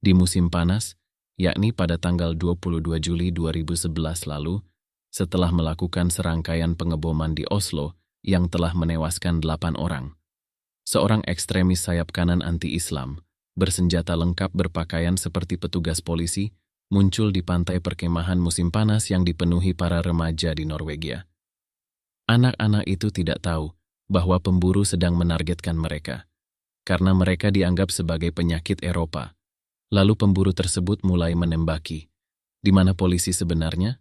Di musim panas, yakni pada tanggal 22 Juli 2011 lalu, setelah melakukan serangkaian pengeboman di Oslo yang telah menewaskan 8 orang. Seorang ekstremis sayap kanan anti-Islam, bersenjata lengkap berpakaian seperti petugas polisi, muncul di pantai perkemahan musim panas yang dipenuhi para remaja di Norwegia. Anak-anak itu tidak tahu bahwa pemburu sedang menargetkan mereka, karena mereka dianggap sebagai penyakit Eropa. Lalu pemburu tersebut mulai menembaki. Di mana polisi sebenarnya?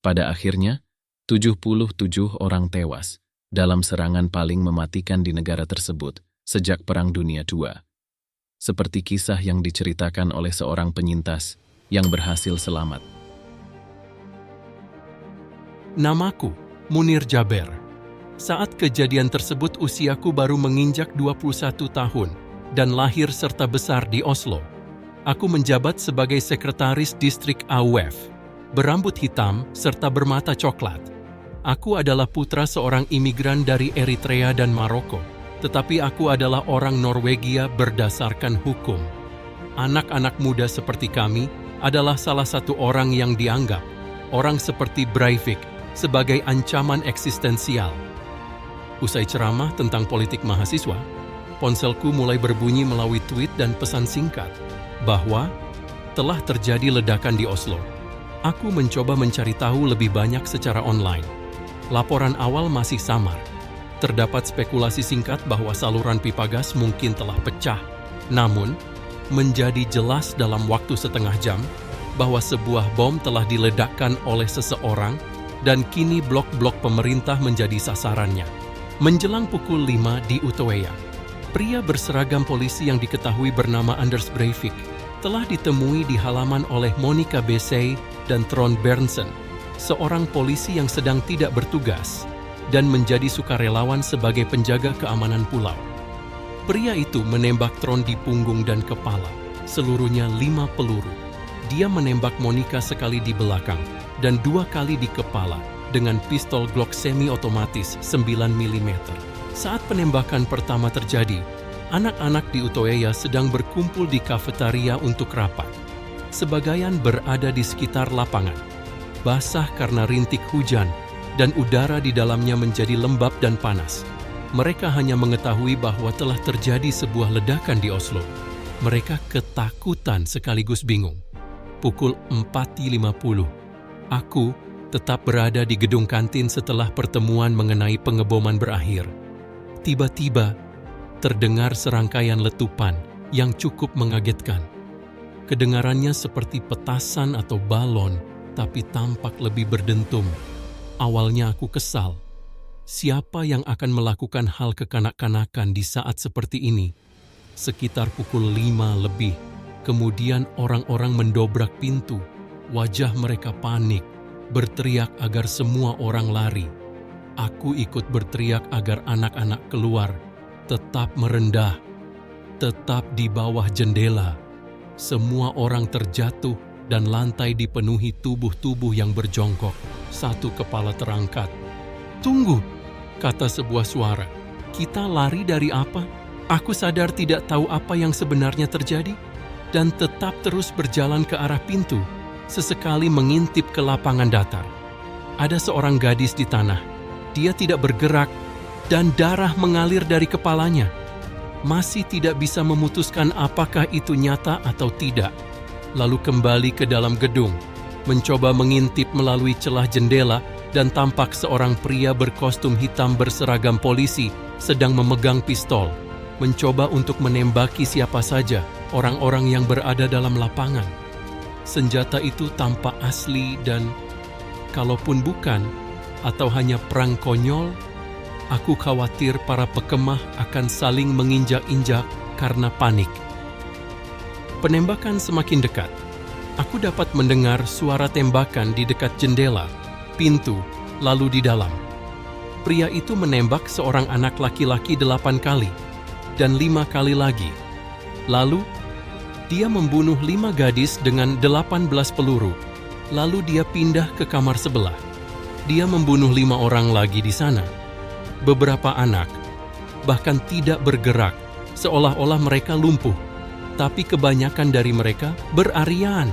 Pada akhirnya, 77 orang tewas dalam serangan paling mematikan di negara tersebut sejak Perang Dunia II. Seperti kisah yang diceritakan oleh seorang penyintas yang berhasil selamat. Namaku Munir Jaber. Saat kejadian tersebut usiaku baru menginjak 21 tahun dan lahir serta besar di Oslo. Aku menjabat sebagai sekretaris distrik AUF, berambut hitam serta bermata coklat. Aku adalah putra seorang imigran dari Eritrea dan Maroko, tetapi aku adalah orang Norwegia berdasarkan hukum. Anak-anak muda seperti kami adalah salah satu orang yang dianggap, orang seperti Breivik, sebagai ancaman eksistensial. Usai ceramah tentang politik mahasiswa, ponselku mulai berbunyi melalui tweet dan pesan singkat bahwa telah terjadi ledakan di Oslo. Aku mencoba mencari tahu lebih banyak secara online. Laporan awal masih samar. Terdapat spekulasi singkat bahwa saluran pipa gas mungkin telah pecah. Namun, menjadi jelas dalam waktu setengah jam bahwa sebuah bom telah diledakkan oleh seseorang dan kini blok-blok pemerintah menjadi sasarannya. Menjelang pukul 5 di Utøya, pria berseragam polisi yang diketahui bernama Anders Breivik telah ditemui di halaman oleh Monica Besey dan Trond Berntsen, seorang polisi yang sedang tidak bertugas dan menjadi sukarelawan sebagai penjaga keamanan pulau. Pria itu menembak Trond di punggung dan kepala, seluruhnya 5 peluru. Dia menembak Monica sekali di belakang dan 2 kali di kepala dengan pistol Glock semi-otomatis 9 mm. Saat penembakan pertama terjadi, anak-anak di Utøya sedang berkumpul di kafetaria untuk rapat. Sebagian berada di sekitar lapangan, basah karena rintik hujan, dan udara di dalamnya menjadi lembab dan panas. Mereka hanya mengetahui bahwa telah terjadi sebuah ledakan di Oslo. Mereka ketakutan sekaligus bingung. Pukul 4.50, aku tetap berada di gedung kantin setelah pertemuan mengenai pengeboman berakhir. Tiba-tiba, terdengar serangkaian letupan yang cukup mengagetkan. Kedengarannya seperti petasan atau balon, tapi tampak lebih berdentum. Awalnya aku kesal. Siapa yang akan melakukan hal kekanak-kanakan di saat seperti ini? Sekitar pukul 5 lebih, kemudian orang-orang mendobrak pintu. Wajah mereka panik, berteriak agar semua orang lari. Aku ikut berteriak agar anak-anak keluar, tetap merendah, tetap di bawah jendela. Semua orang terjatuh dan lantai dipenuhi tubuh-tubuh yang berjongkok. Satu kepala terangkat. "Tunggu," kata sebuah suara. "Kita lari dari apa?" Aku sadar tidak tahu apa yang sebenarnya terjadi dan tetap terus berjalan ke arah pintu, sesekali mengintip ke lapangan datar. Ada seorang gadis di tanah. Dia tidak bergerak dan darah mengalir dari kepalanya. Masih tidak bisa memutuskan apakah itu nyata atau tidak. Lalu kembali ke dalam gedung, mencoba mengintip melalui celah jendela dan tampak seorang pria berkostum hitam berseragam polisi sedang memegang pistol, mencoba untuk menembaki siapa saja orang-orang yang berada dalam lapangan. Senjata itu tampak asli dan, kalaupun bukan, atau hanya perang konyol, aku khawatir para pekemah akan saling menginjak-injak karena panik. Penembakan semakin dekat. Aku dapat mendengar suara tembakan di dekat jendela, pintu, lalu di dalam. Pria itu menembak seorang anak laki-laki 8 kali, dan 5 kali lagi. Lalu, dia membunuh 5 gadis dengan 18 peluru. Lalu dia pindah ke kamar sebelah. Dia membunuh 5 orang lagi di sana. Beberapa anak bahkan tidak bergerak, seolah-olah mereka lumpuh. tapi kebanyakan dari mereka berarian.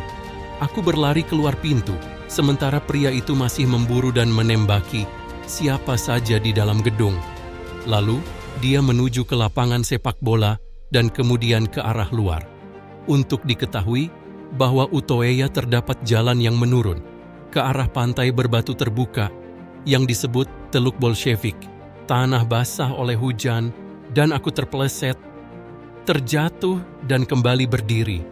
Aku berlari keluar pintu, sementara pria itu masih memburu dan menembaki siapa saja di dalam gedung. Lalu, dia menuju ke lapangan sepak bola dan kemudian ke arah luar. Untuk diketahui bahwa Utoeya terdapat jalan yang menurun ke arah pantai berbatu terbuka yang disebut Teluk Bolshevik. Tanah basah oleh hujan dan aku terpeleset, terjatuh dan kembali berdiri.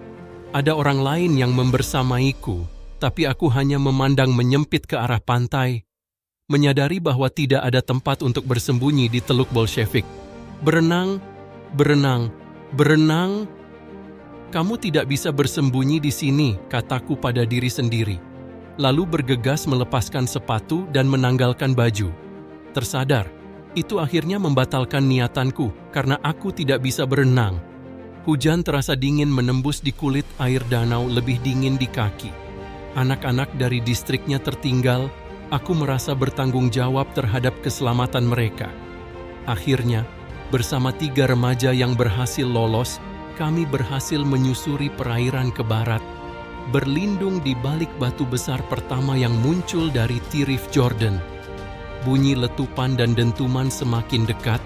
Ada orang lain yang membersamaiku, tapi aku hanya memandang menyempit ke arah pantai, menyadari bahwa tidak ada tempat untuk bersembunyi di Teluk Bolshevik. Berenang, berenang, berenang. Kamu tidak bisa bersembunyi di sini, kataku pada diri sendiri. Lalu bergegas melepaskan sepatu dan menanggalkan baju. Tersadar, itu akhirnya membatalkan niatanku karena aku tidak bisa berenang. Hujan terasa dingin menembus di kulit, air danau lebih dingin di kaki. Anak-anak dari distriknya tertinggal, aku merasa bertanggung jawab terhadap keselamatan mereka. Akhirnya, bersama 3 remaja yang berhasil lolos, kami berhasil menyusuri perairan ke barat, berlindung di balik batu besar pertama yang muncul dari Tirif Jordan. Bunyi letupan dan dentuman semakin dekat,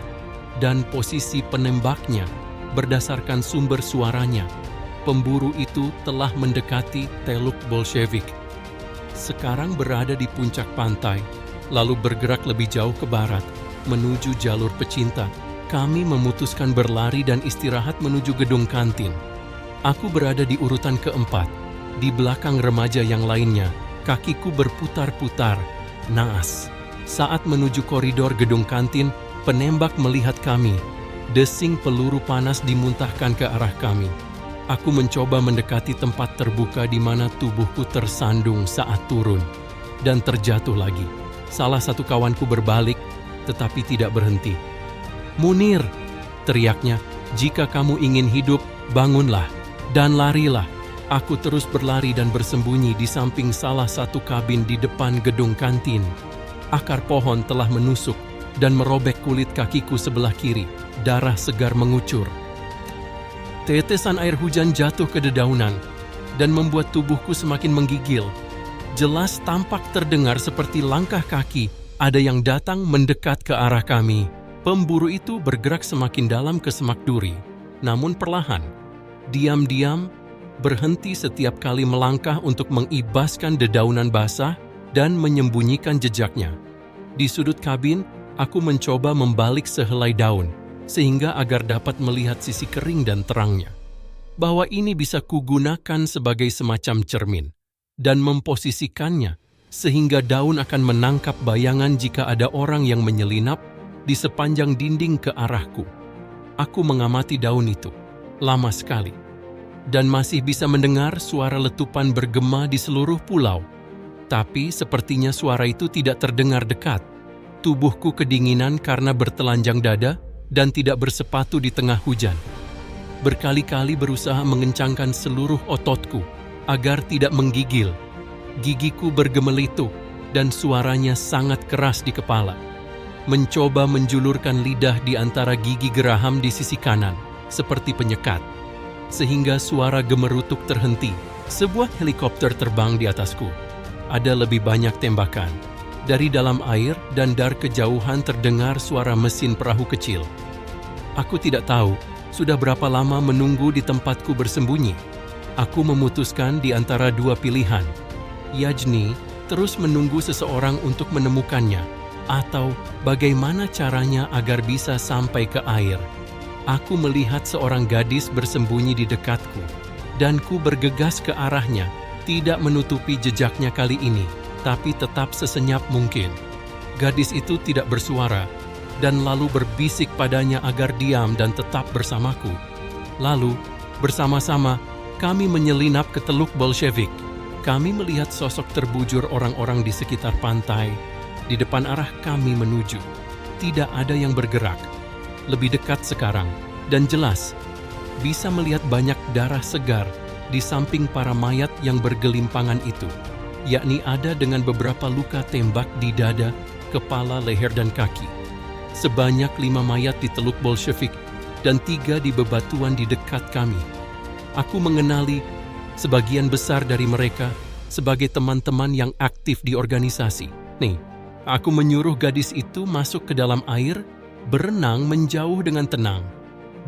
dan posisi penembaknya berdasarkan sumber suaranya. Pemburu itu telah mendekati Teluk Bolshevik. Sekarang berada di puncak pantai, lalu bergerak lebih jauh ke barat, menuju jalur pecinta. Kami memutuskan berlari dan istirahat menuju gedung kantin. Aku berada di urutan keempat, di belakang remaja yang lainnya. Kakiku berputar-putar, naas. Saat menuju koridor gedung kantin, penembak melihat kami. Desing peluru panas dimuntahkan ke arah kami. Aku mencoba mendekati tempat terbuka di mana tubuhku tersandung saat turun, dan terjatuh lagi. Salah satu kawanku berbalik, tetapi tidak berhenti. "Munir," teriaknya, "jika kamu ingin hidup, bangunlah dan larilah." Aku terus berlari dan bersembunyi di samping salah satu kabin di depan gedung kantin. Akar pohon telah menusuk dan merobek kulit kakiku sebelah kiri. Darah segar mengucur. Tetesan air hujan jatuh ke dedaunan dan membuat tubuhku semakin menggigil. Jelas tampak terdengar seperti langkah kaki ada yang datang mendekat ke arah kami. Pemburu itu bergerak semakin dalam ke semak duri, namun perlahan, diam-diam, berhenti setiap kali melangkah untuk mengibaskan dedaunan basah dan menyembunyikan jejaknya. Di sudut kabin, aku mencoba membalik sehelai daun, sehingga agar dapat melihat sisi kering dan terangnya. Bahwa ini bisa kugunakan sebagai semacam cermin, dan memposisikannya, sehingga daun akan menangkap bayangan jika ada orang yang menyelinap di sepanjang dinding ke arahku. Aku mengamati daun itu, lama sekali, dan masih bisa mendengar suara letupan bergema di seluruh pulau. Tapi sepertinya suara itu tidak terdengar dekat. Tubuhku kedinginan karena bertelanjang dada dan tidak bersepatu di tengah hujan. Berkali-kali berusaha mengencangkan seluruh ototku agar tidak menggigil. Gigiku bergemelituk dan suaranya sangat keras di kepala. Mencoba menjulurkan lidah di antara gigi geraham di sisi kanan, seperti penyekat, sehingga suara gemerutuk terhenti. Sebuah helikopter terbang di atasku. Ada lebih banyak tembakan. Dari dalam air dan dari kejauhan terdengar suara mesin perahu kecil. Aku tidak tahu sudah berapa lama menunggu di tempatku bersembunyi. Aku memutuskan di antara 2 pilihan. Yajni terus menunggu seseorang untuk menemukannya, atau bagaimana caranya agar bisa sampai ke air. Aku melihat seorang gadis bersembunyi di dekatku, dan ku bergegas ke arahnya, tidak menutupi jejaknya kali ini, tapi tetap sesenyap mungkin. Gadis itu tidak bersuara, dan lalu berbisik padanya agar diam dan tetap bersamaku. Lalu, bersama-sama, kami menyelinap ke Teluk Bolshevik. Kami melihat sosok terbujur orang-orang di sekitar pantai, di depan arah kami menuju. Tidak ada yang bergerak. Lebih dekat sekarang, dan jelas, bisa melihat banyak darah segar di samping para mayat yang bergelimpangan itu, yakni ada dengan beberapa luka tembak di dada, kepala, leher, dan kaki. Sebanyak 5 mayat di Teluk Bolshevik dan 3 di bebatuan di dekat kami. Aku mengenali sebagian besar dari mereka sebagai teman-teman yang aktif di organisasi. Nih, aku menyuruh gadis itu masuk ke dalam air, berenang menjauh dengan tenang.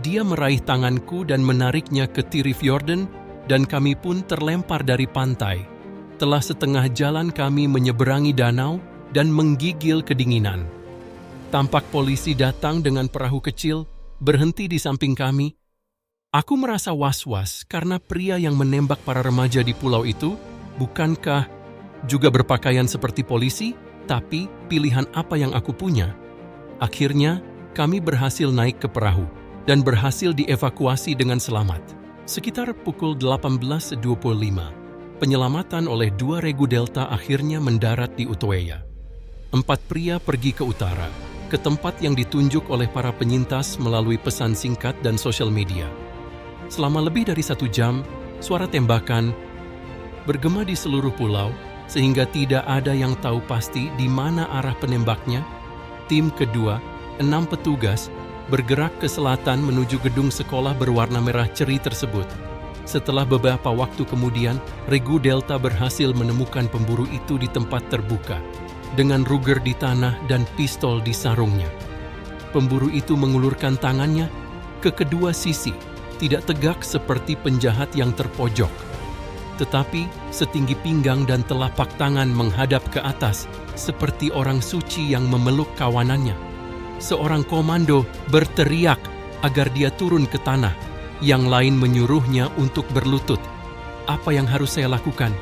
Dia meraih tanganku dan menariknya ke Tyrifjorden, dan kami pun terlempar dari pantai. Telah setengah jalan kami menyeberangi danau dan menggigil kedinginan. Tampak polisi datang dengan perahu kecil, berhenti di samping kami. Aku merasa was-was karena pria yang menembak para remaja di pulau itu bukankah juga berpakaian seperti polisi, tapi pilihan apa yang aku punya? Akhirnya, kami berhasil naik ke perahu dan berhasil dievakuasi dengan selamat. Sekitar pukul 18.25, penyelamatan oleh 2 regu Delta akhirnya mendarat di Utøya. 4 pria pergi ke utara, ke tempat yang ditunjuk oleh para penyintas melalui pesan singkat dan sosial media. Selama lebih dari 1 jam, suara tembakan bergema di seluruh pulau, sehingga tidak ada yang tahu pasti di mana arah penembaknya. Tim kedua, 6 petugas, bergerak ke selatan menuju gedung sekolah berwarna merah ceri tersebut. Setelah beberapa waktu kemudian, regu Delta berhasil menemukan pemburu itu di tempat terbuka, dengan Ruger di tanah dan pistol di sarungnya. Pemburu itu mengulurkan tangannya ke kedua sisi, tidak tegak seperti penjahat yang terpojok, tetapi setinggi pinggang dan telapak tangan menghadap ke atas, seperti orang suci yang memeluk kawanannya. Seorang komando berteriak agar dia turun ke tanah. Yang lain menyuruhnya untuk berlutut. Apa yang harus saya lakukan?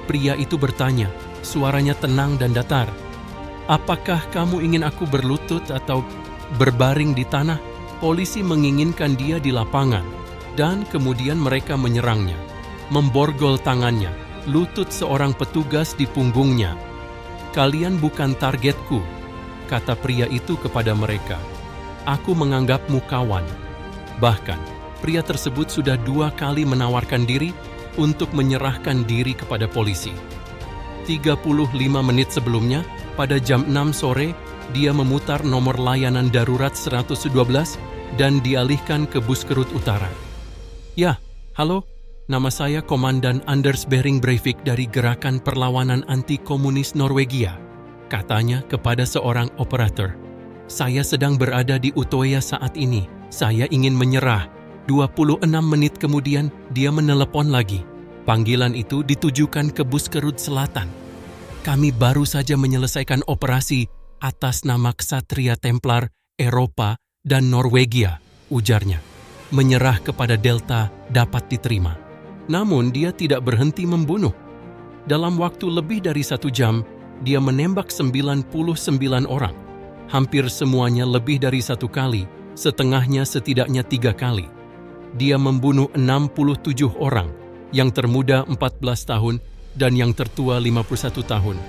Pria itu bertanya, suaranya tenang dan datar. Apakah kamu ingin aku berlutut atau berbaring di tanah? Polisi menginginkan dia di lapangan, dan kemudian mereka menyerangnya, memborgol tangannya, lutut seorang petugas di punggungnya. Kalian bukan targetku, kata pria itu kepada mereka. Aku menganggapmu kawan. Bahkan, pria tersebut sudah 2 kali menawarkan diri untuk menyerahkan diri kepada polisi. 35 menit sebelumnya, pada jam 6 sore, dia memutar nomor layanan darurat 112 dan dialihkan ke Buskerud Utara. Ya, halo, nama saya Komandan Anders Behring Breivik dari Gerakan Perlawanan Anti-Komunis Norwegia, katanya kepada seorang operator. Saya sedang berada di Utøya saat ini. Saya ingin menyerah. 26 menit kemudian, dia menelepon lagi. Panggilan itu ditujukan ke Buskerud Selatan. Kami baru saja menyelesaikan operasi atas nama Ksatria Templar, Eropa, dan Norwegia, ujarnya. Menyerah kepada Delta dapat diterima. Namun dia tidak berhenti membunuh. Dalam waktu lebih dari 1 jam, dia menembak 99 orang. Hampir semuanya lebih dari 1 kali, setengahnya setidaknya 3 kali. Dia membunuh 67 orang, yang termuda 14 tahun dan yang tertua 51 tahun.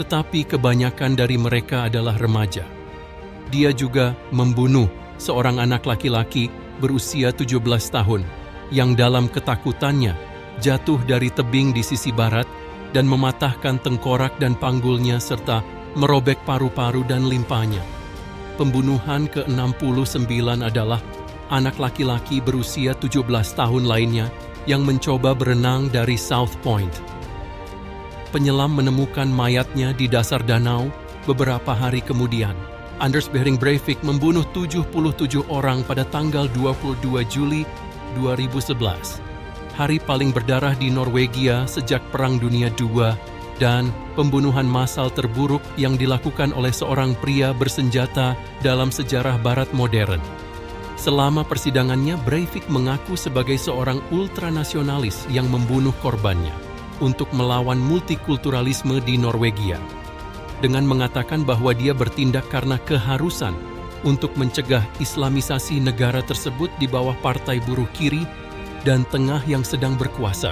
Tetapi kebanyakan dari mereka adalah remaja. Dia juga membunuh seorang anak laki-laki berusia 17 tahun, yang dalam ketakutannya jatuh dari tebing di sisi barat dan mematahkan tengkorak dan panggulnya serta merobek paru-paru dan limpahnya. Pembunuhan ke-69 adalah anak laki-laki berusia 17 tahun lainnya yang mencoba berenang dari South Point. Penyelam menemukan mayatnya di dasar danau beberapa hari kemudian. Anders Behring Breivik membunuh 77 orang pada tanggal 22 Juli 2011. Hari paling berdarah di Norwegia sejak Perang Dunia II dan pembunuhan massal terburuk yang dilakukan oleh seorang pria bersenjata dalam sejarah barat modern. Selama persidangannya, Breivik mengaku sebagai seorang ultranasionalis yang membunuh korbannya untuk melawan multikulturalisme di Norwegia, dengan mengatakan bahwa dia bertindak karena keharusan untuk mencegah islamisasi negara tersebut di bawah partai buruh kiri dan tengah yang sedang berkuasa.